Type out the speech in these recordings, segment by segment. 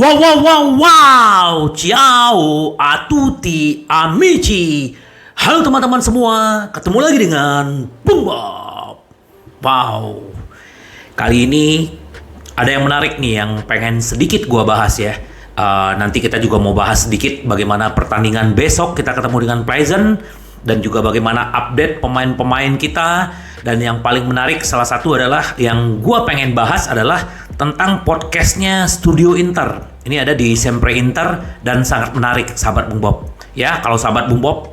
Wow, wow, wow, wow, ciao, a tutti, amici. Halo teman-teman semua, ketemu lagi dengan Bung Bob. Wow, kali ini ada yang menarik nih yang pengen sedikit gua bahas ya. Nanti kita juga mau bahas sedikit bagaimana pertandingan besok kita ketemu dengan Pleasant dan juga bagaimana update pemain-pemain kita. Dan yang paling menarik salah satu adalah yang gua pengen bahas adalah tentang podcastnya Studio Inter. Ini ada di Sempre Inter dan sangat menarik sahabat Bung Bob. Ya, kalau sahabat Bung Bob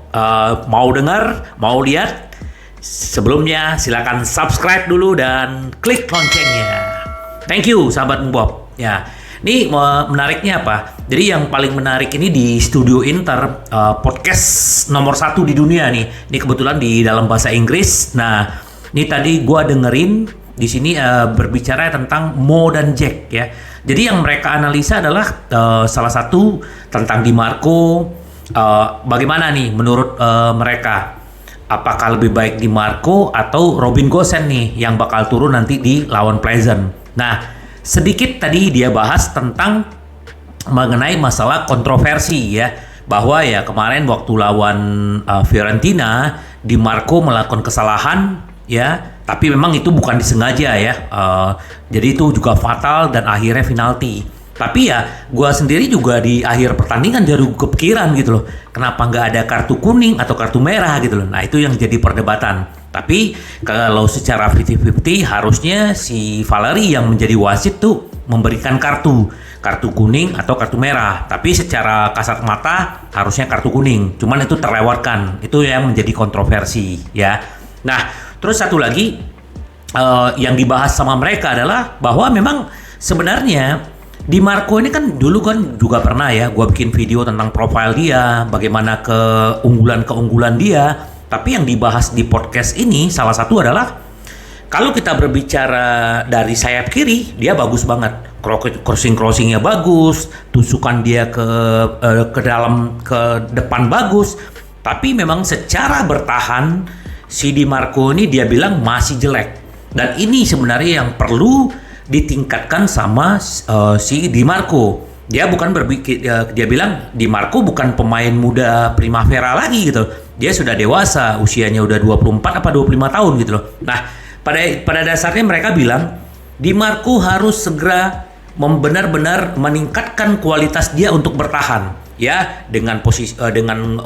mau dengar, mau lihat, sebelumnya silakan subscribe dulu dan klik loncengnya. Thank you sahabat Bung Bob. Ya, ini menariknya apa? Jadi yang paling menarik ini di Studio Inter, podcast nomor 1 di dunia nih. Ini kebetulan di dalam bahasa Inggris. Nah, ini tadi gua dengerin di sini berbicara tentang Mo dan Jack ya. Jadi yang mereka analisa adalah salah satu tentang Di Marco. Bagaimana nih menurut mereka? Apakah lebih baik Di Marco atau Robin Gosens nih yang bakal turun nanti di lawan Pleasant? Nah, sedikit tadi dia bahas tentang mengenai masalah kontroversi ya. Bahwa ya kemarin waktu lawan Fiorentina, Di Marco melakukan kesalahan ya. Tapi memang itu bukan disengaja ya, jadi itu juga fatal dan akhirnya penalti. Tapi ya, gue sendiri juga di akhir pertandingan jadi kepikiran gitu loh, kenapa nggak ada kartu kuning atau kartu merah gitu loh. Nah itu yang jadi perdebatan. Tapi kalau secara 50-50 harusnya si Valery yang menjadi wasit tuh memberikan kartu kuning atau kartu merah. Tapi secara kasat mata harusnya kartu kuning. Cuman itu terlewatkan. Itu yang menjadi kontroversi ya. Nah, terus satu lagi yang dibahas sama mereka adalah bahwa memang sebenarnya Di Marco ini kan dulu kan juga pernah ya gue bikin video tentang profil dia, bagaimana keunggulan dia. Tapi yang dibahas di podcast ini salah satu adalah kalau kita berbicara dari sayap kiri, dia bagus banget. Crossingnya bagus, tusukan dia ke dalam ke depan bagus. Tapi memang secara bertahan si Di Marco ini dia bilang masih jelek. Dan ini sebenarnya yang perlu ditingkatkan sama si Di Marco. Dia bukan berpikir, dia bilang Di Marco bukan pemain muda Primavera lagi gitu. Dia sudah dewasa, usianya udah 24 apa 25 tahun gitu loh. Nah, pada dasarnya mereka bilang Di Marco harus segera benar-benar meningkatkan kualitas dia untuk bertahan. Ya, dengan posisi dengan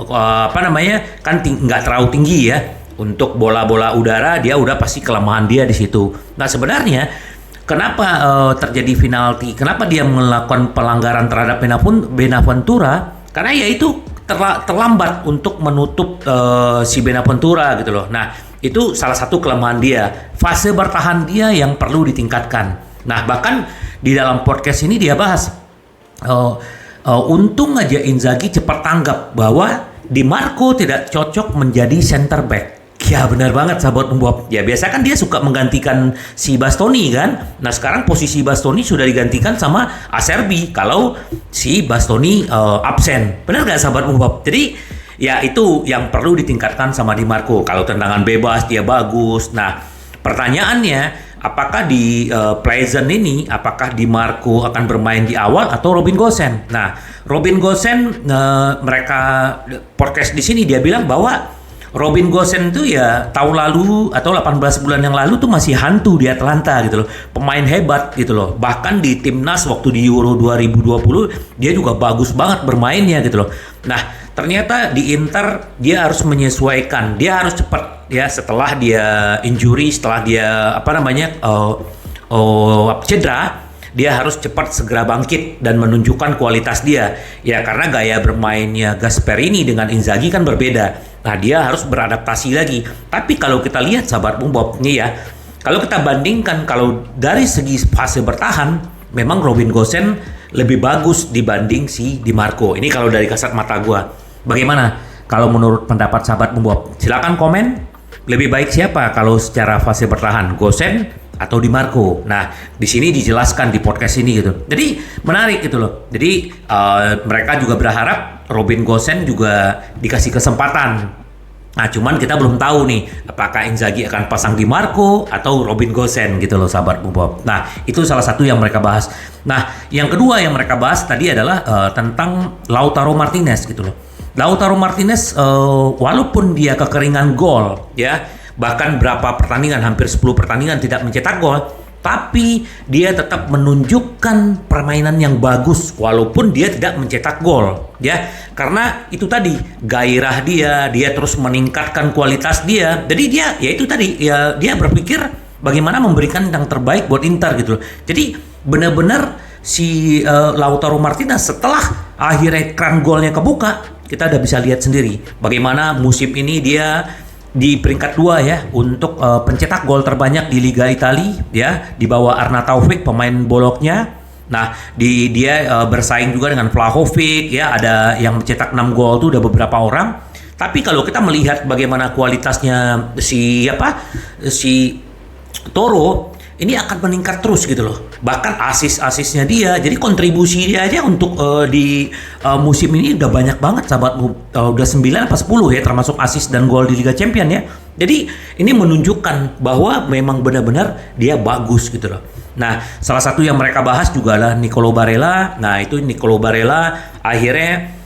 kan nggak terlalu tinggi ya. Untuk bola-bola udara dia udah pasti kelemahan dia di situ. Nah sebenarnya kenapa terjadi penalti? Kenapa dia melakukan pelanggaran terhadap Benaventura? Karena ya itu terlambat untuk menutup si Benaventura gitu loh. Nah itu salah satu kelemahan dia. Fase bertahan dia yang perlu ditingkatkan. Nah bahkan di dalam podcast ini dia bahas untung aja Inzaghi cepat tanggap bahwa Di Marco tidak cocok menjadi center back. Ya benar banget sahabat Bob. Ya biasa kan dia suka menggantikan si Bastoni kan. Nah sekarang posisi Bastoni sudah digantikan sama Acerbi kalau si Bastoni absen. Benar gak sahabat Bob? Jadi ya itu yang perlu ditingkatkan sama Di Marco. Kalau tendangan bebas dia bagus. Nah pertanyaannya apakah di Pleasant ini apakah Di Marco akan bermain di awal atau Robin Gosens? Nah Robin Gosens mereka podcast di sini dia bilang bahwa Robin Gosens tuh ya tahun lalu atau 18 bulan yang lalu tuh masih hantu di Atlanta gitu loh. Pemain hebat gitu loh. Bahkan di timnas waktu di Euro 2020 dia juga bagus banget bermainnya gitu loh. Nah, ternyata di Inter dia harus menyesuaikan. Dia harus cepat ya setelah dia injury, setelah dia cedera. Dia harus cepat segera bangkit dan menunjukkan kualitas dia. Ya karena gaya bermainnya Gasperini dengan Inzaghi kan berbeda. Nah dia harus beradaptasi lagi. Tapi kalau kita lihat sahabat Bung Bob nih ya, kalau kita bandingkan kalau dari segi fase bertahan, memang Robin Gosens lebih bagus dibanding si Di Marco. Ini kalau dari kasat mata gua. Bagaimana kalau menurut pendapat sahabat Bung Bob? Silakan komen. Lebih baik siapa kalau secara fase bertahan, Gosens atau Di Marco? Nah, di sini dijelaskan di podcast ini gitu. Jadi menarik gitu loh. Jadi mereka juga berharap Robin Gosens juga dikasih kesempatan Nah, cuman kita belum tahu nih apakah Inzaghi akan pasang Di Marco atau Robin Gosens gitu loh sahabat Bob. Nah, itu salah satu yang mereka bahas. Nah, yang kedua yang mereka bahas tadi adalah tentang Lautaro Martinez gitu loh. Lautaro Martinez walaupun dia kekeringan gol ya, bahkan berapa pertandingan, hampir 10 pertandingan tidak mencetak gol, tapi dia tetap menunjukkan permainan yang bagus walaupun dia tidak mencetak gol ya, karena itu tadi gairah dia terus meningkatkan kualitas dia. Jadi dia ya itu tadi ya, dia berpikir bagaimana memberikan yang terbaik buat Inter gitu loh. Jadi benar-benar si Lautaro Martinez setelah akhirnya keran golnya kebuka, kita udah bisa lihat sendiri bagaimana musim ini dia di peringkat 2 ya untuk pencetak gol terbanyak di Liga Italia ya, di bawah Arna Taufik pemain boloknya. Nah, dia bersaing juga dengan Vlahovic ya, ada yang mencetak 6 gol tuh udah beberapa orang. Tapi kalau kita melihat bagaimana kualitasnya si Toro ini akan meningkat terus gitu loh. Bahkan asisnya dia, jadi kontribusi dia aja untuk di musim ini udah banyak banget sahabat, udah 9 apa 10 ya, termasuk asis dan gol di Liga Champion ya. Jadi ini menunjukkan bahwa memang benar-benar dia bagus gitu loh. Nah, salah satu yang mereka bahas juga adalah Nicolo Barella. Nah, itu Nicolo Barella akhirnya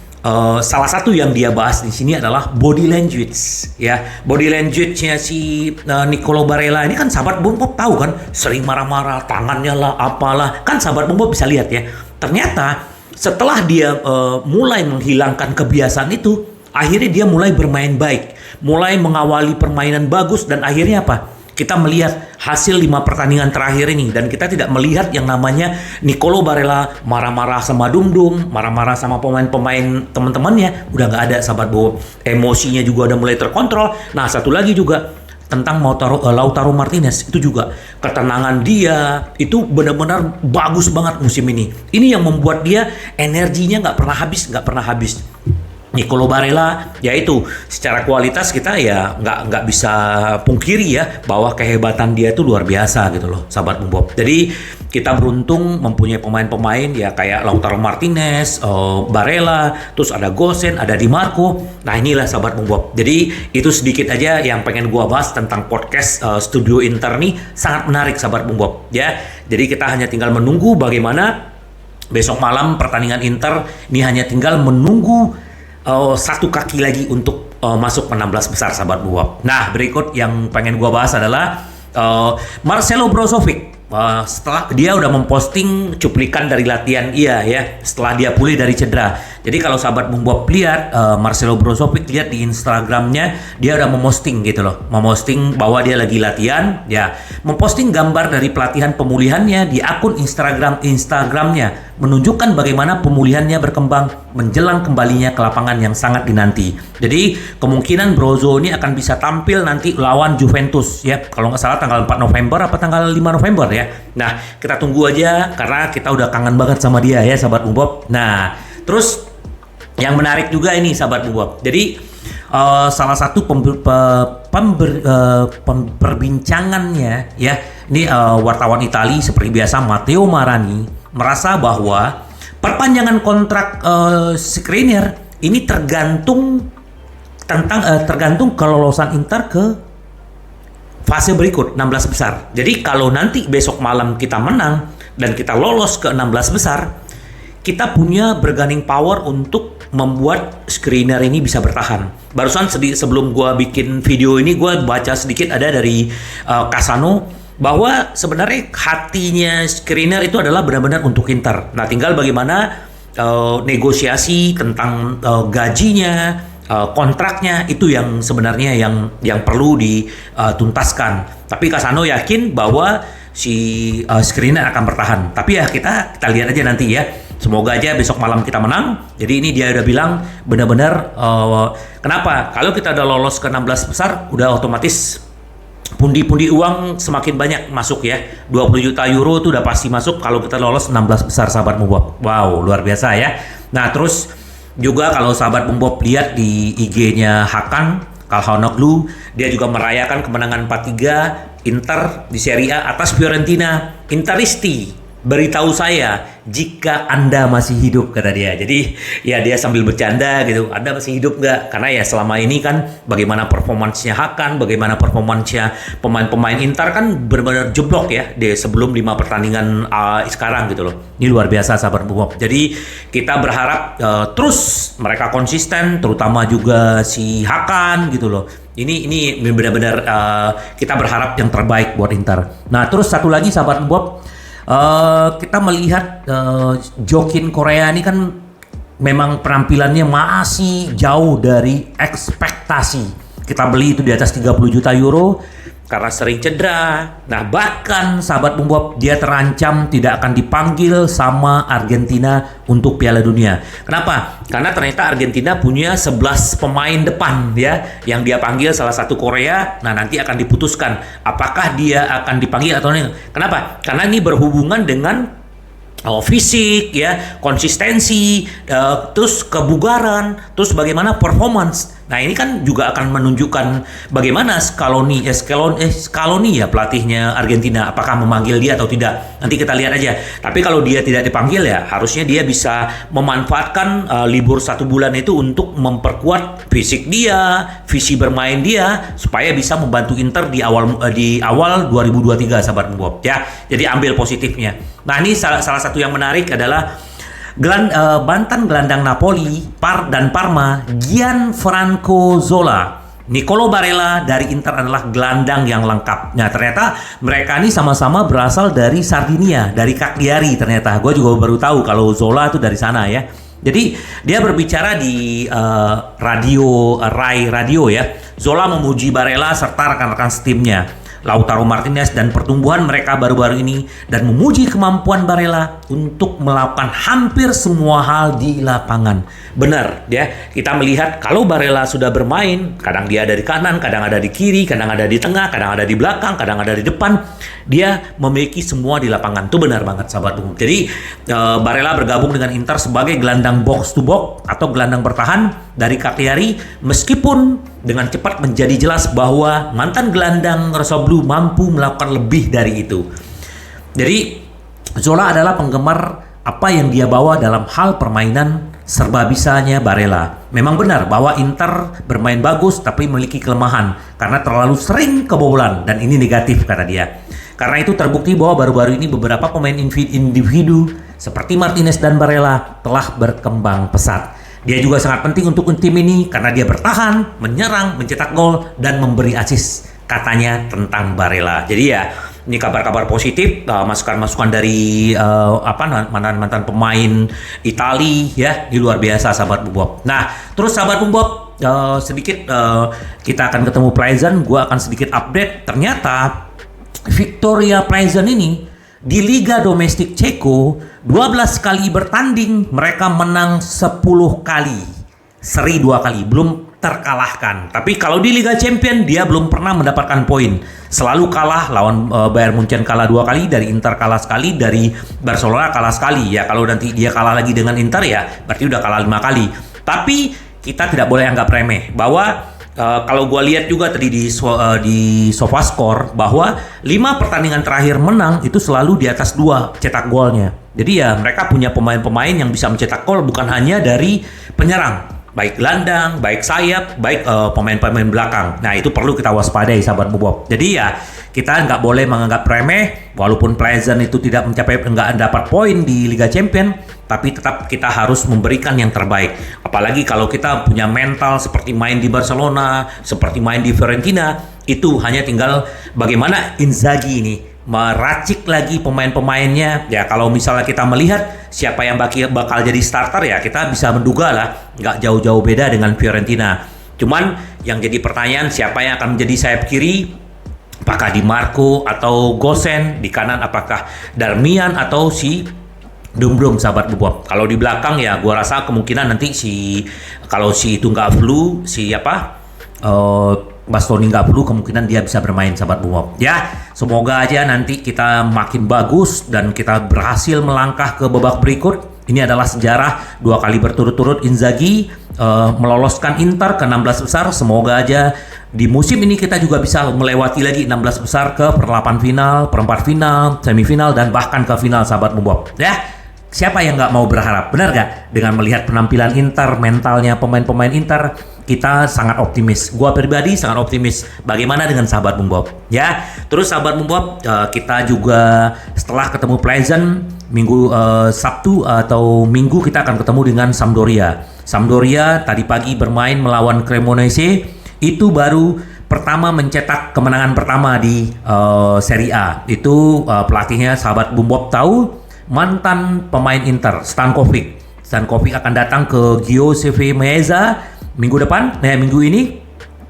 salah satu yang dia bahas di sini adalah body language ya. Body language-nya si Nicolo Barella ini kan sahabat Bob tahu kan, sering marah-marah, tangannya lah apalah. Kan sahabat Bob bisa lihat ya. Ternyata setelah dia mulai menghilangkan kebiasaan itu, akhirnya dia mulai bermain baik, mulai mengawali permainan bagus, dan akhirnya apa? Kita melihat hasil 5 pertandingan terakhir ini, dan kita tidak melihat yang namanya Nicolo Barella marah-marah sama Dumdum, marah-marah sama pemain-pemain teman-temannya. Udah nggak ada sahabat Bob. Emosinya juga udah mulai terkontrol. Nah, satu lagi juga tentang Lautaro Martinez, itu juga ketenangan dia itu benar-benar bagus banget musim ini. Ini yang membuat dia energinya nggak pernah habis. Nicolo Barella, yaitu secara kualitas kita ya nggak bisa pungkiri ya bahwa kehebatan dia itu luar biasa gitu loh, sahabat Bob. Jadi kita beruntung mempunyai pemain-pemain ya kayak Lautaro Martinez, Barella, terus ada Gosens, ada Di Marco. Nah, inilah sahabat Bob. Jadi itu sedikit aja yang pengen gua bahas tentang podcast Studio Inter nih, sangat menarik sahabat Bob ya. Jadi kita hanya tinggal menunggu bagaimana besok malam pertandingan Inter ini, hanya tinggal menunggu satu kaki lagi untuk masuk ke 16 besar sahabat Bob. Nah, berikut yang pengen gua bahas adalah Marcelo Brozovic. Setelah dia udah memposting cuplikan dari latihan ya setelah dia pulih dari cedera. Jadi kalau sahabat Bob lihat Marcelo Brozovic, lihat di Instagramnya dia udah memposting gitu loh, memposting bahwa dia lagi latihan ya, memposting gambar dari pelatihan pemulihannya di akun Instagramnya, menunjukkan bagaimana pemulihannya berkembang menjelang kembalinya ke lapangan yang sangat dinanti. Jadi kemungkinan Brozo ini akan bisa tampil nanti lawan Juventus ya, kalau nggak salah tanggal 4 November apa tanggal 5 November ya. Nah, kita tunggu aja karena kita udah kangen banget sama dia ya sahabat Bob. Nah, terus yang menarik juga ini sahabat Bob. Jadi salah satu perbincangannya ya, ini wartawan Italia seperti biasa Matteo Marani merasa bahwa perpanjangan kontrak Skriniar ini tergantung kelolosan Inter ke fase berikut 16 besar. Jadi kalau nanti besok malam kita menang dan kita lolos ke 16 besar, kita punya bargaining power untuk membuat Skriniar ini bisa bertahan. Barusan sebelum gua bikin video ini, gua baca sedikit ada dari Casano bahwa sebenarnya hatinya Skriniar itu adalah benar-benar untuk Inter. Nah, tinggal bagaimana negosiasi tentang gajinya, kontraknya, itu yang sebenarnya yang perlu dituntaskan. Tapi Casano yakin bahwa si Skriniar akan bertahan. Tapi ya kita lihat aja nanti ya. Semoga aja besok malam kita menang. Jadi ini dia udah bilang benar-benar kenapa? Kalau kita udah lolos ke 16 besar, udah otomatis pundi-pundi uang semakin banyak masuk ya. 20 juta euro itu udah pasti masuk kalau kita lolos 16 besar sahabat Bob. Wow, luar biasa ya. Nah, terus juga kalau sahabat Bob lihat di IG-nya Hakan Calhanoglu, dia juga merayakan kemenangan 4-3 Inter di Serie A atas Fiorentina. Interisti beritahu saya jika Anda masih hidup, kata dia. Jadi ya dia sambil bercanda gitu, Anda masih hidup nggak? Karena ya selama ini kan bagaimana performansnya Hakan, bagaimana performansnya pemain-pemain Inter kan benar-benar jeblok ya di sebelum 5 pertandingan sekarang gitu loh. Ini luar biasa sahabat Boboibob. Jadi kita berharap terus mereka konsisten, terutama juga si Hakan gitu loh. Ini benar-benar kita berharap yang terbaik buat Inter. Nah terus satu lagi sahabat Bob, kita melihat Jokin Korea ini kan memang penampilannya masih jauh dari ekspektasi. Kita beli itu di atas 30 juta euro karena sering cedera. Nah bahkan sahabat Boboibob, dia terancam tidak akan dipanggil sama Argentina untuk Piala Dunia. Kenapa? Karena ternyata Argentina punya 11 pemain depan ya, yang dia panggil salah satu Korea. Nah nanti akan diputuskan apakah dia akan dipanggil atau tidak. Kenapa? Karena ini berhubungan dengan fisik ya, konsistensi, terus kebugaran, terus bagaimana performance. Nah ini kan juga akan menunjukkan bagaimana Scaloni ya pelatihnya Argentina, apakah memanggil dia atau tidak. Nanti kita lihat aja. Tapi kalau dia tidak dipanggil ya harusnya dia bisa memanfaatkan libur 1 bulan itu untuk memperkuat fisik dia, visi bermain dia, supaya bisa membantu Inter di awal 2023 sahabat Boboibob ya. Jadi ambil positifnya. Nah ini salah satu yang menarik adalah mantan gelandang Napoli dan Parma, Gianfranco Zola. Nicolo Barella dari Inter adalah gelandang yang lengkap. Nah ternyata mereka ini sama-sama berasal dari Sardinia, dari Cagliari ternyata. Gue juga baru tahu kalau Zola itu dari sana ya. Jadi dia berbicara di Rai Radio ya. Zola memuji Barella serta rekan-rekan setimnya, Lautaro Martinez, dan pertumbuhan mereka baru-baru ini, dan memuji kemampuan Barella untuk melakukan hampir semua hal di lapangan. Benar ya, kita melihat kalau Barella sudah bermain, kadang dia ada di kanan, kadang ada di kiri, kadang ada di tengah, kadang ada di belakang, kadang ada di depan. Dia memiliki semua di lapangan. Itu benar banget sahabat Bung. Jadi Barella bergabung dengan Inter sebagai gelandang box to box atau gelandang bertahan dari Cagliari, meskipun dengan cepat menjadi jelas bahwa mantan gelandang Rosso Blu mampu melakukan lebih dari itu. Jadi Zola adalah penggemar apa yang dia bawa dalam hal permainan serba bisanya Barella. Memang benar bahwa Inter bermain bagus tapi memiliki kelemahan karena terlalu sering kebobolan, dan ini negatif kata dia. Karena itu terbukti bahwa baru-baru ini beberapa pemain individu seperti Martinez dan Barella telah berkembang pesat. Dia juga sangat penting untuk tim ini karena dia bertahan, menyerang, mencetak gol, dan memberi assist, katanya tentang Barella. Jadi ya, ini kabar-kabar positif, masukan-masukan dari mantan pemain Itali ya, di luar biasa sahabat Boboibob. Nah, terus sahabat Boboibob, sedikit kita akan ketemu Plzeň. Gua akan sedikit update. Ternyata Victoria Plzeň ini di Liga Domestik Ceko 12 kali bertanding, mereka menang 10 kali, seri 2 kali, belum terkalahkan. Tapi kalau di Liga Champion dia belum pernah mendapatkan poin, selalu kalah. Lawan Bayern Munchen kalah 2 kali, dari Inter kalah sekali, dari Barcelona kalah sekali. Ya kalau nanti dia kalah lagi dengan Inter ya berarti udah kalah 5 kali. Tapi kita tidak boleh anggap remeh bahwa kalau gue lihat juga tadi di SofaScore bahwa 5 pertandingan terakhir menang itu selalu di atas 2 cetak golnya. Jadi ya mereka punya pemain-pemain yang bisa mencetak gol, bukan hanya dari penyerang, baik gelandang, baik sayap, baik pemain-pemain belakang. Nah itu perlu kita waspadai sahabat Boboibob. Jadi ya kita nggak boleh menganggap remeh, walaupun Plzeň itu nggak dapat poin di Liga Champion, tapi tetap kita harus memberikan yang terbaik. Apalagi kalau kita punya mental seperti main di Barcelona, seperti main di Fiorentina, itu hanya tinggal bagaimana Inzaghi ini meracik lagi pemain-pemainnya. Ya kalau misalnya kita melihat siapa yang bakal jadi starter, ya kita bisa menduga lah nggak jauh-jauh beda dengan Fiorentina. Cuman yang jadi pertanyaan, siapa yang akan menjadi sayap kiri? Apakah Di Marco atau Gosen? Di kanan apakah Darmian atau si Dumbrung sahabat Boboibob? Kalau di belakang ya gua rasa kemungkinan nanti kalau itu nggak flu, Bastoni nggak flu, kemungkinan dia bisa bermain sahabat Boboibob. Ya semoga aja nanti kita makin bagus dan kita berhasil melangkah ke babak berikut. Ini adalah sejarah 2 kali berturut-turut Inzaghi meloloskan Inter ke 16 besar. Semoga aja di musim ini kita juga bisa melewati lagi 16 besar ke perlapan final, perempat final, semifinal, dan bahkan ke final, sahabat Bob. Ya, siapa yang nggak mau berharap? Benar nggak? Dengan melihat penampilan Inter, mentalnya pemain-pemain Inter, kita sangat optimis. Gua pribadi sangat optimis. Bagaimana dengan sahabat Bob? Ya, terus sahabat Bob, kita juga setelah ketemu Pleasant minggu Sabtu atau Minggu, kita akan ketemu dengan Sampdoria. Sampdoria tadi pagi bermain melawan Cremonese, itu baru pertama mencetak kemenangan pertama di Serie A. Itu pelatihnya sahabat Bob tahu, mantan pemain Inter, Stankovic. Stankovic akan datang ke Giuseppe Meazza minggu depan, minggu ini.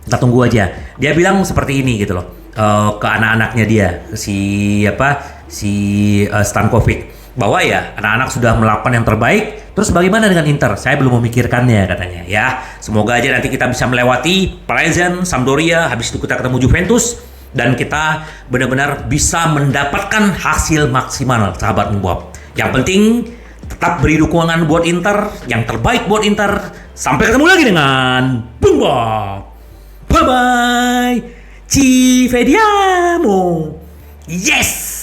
Kita tunggu aja. Dia bilang seperti ini gitu loh, ke anak-anaknya dia, si Stankovic, bahwa ya anak-anak sudah melakukan yang terbaik. Terus bagaimana dengan Inter? Saya belum memikirkannya, katanya. Ya, semoga aja nanti kita bisa melewati Pleasant, Sampdoria, habis itu kita ketemu Juventus, dan kita benar-benar bisa mendapatkan hasil maksimal, sahabat Bob. Yang penting tetap beri dukungan buat Inter, yang terbaik buat Inter. Sampai ketemu lagi dengan Bob. Bye bye. Ci vediamo. Yes.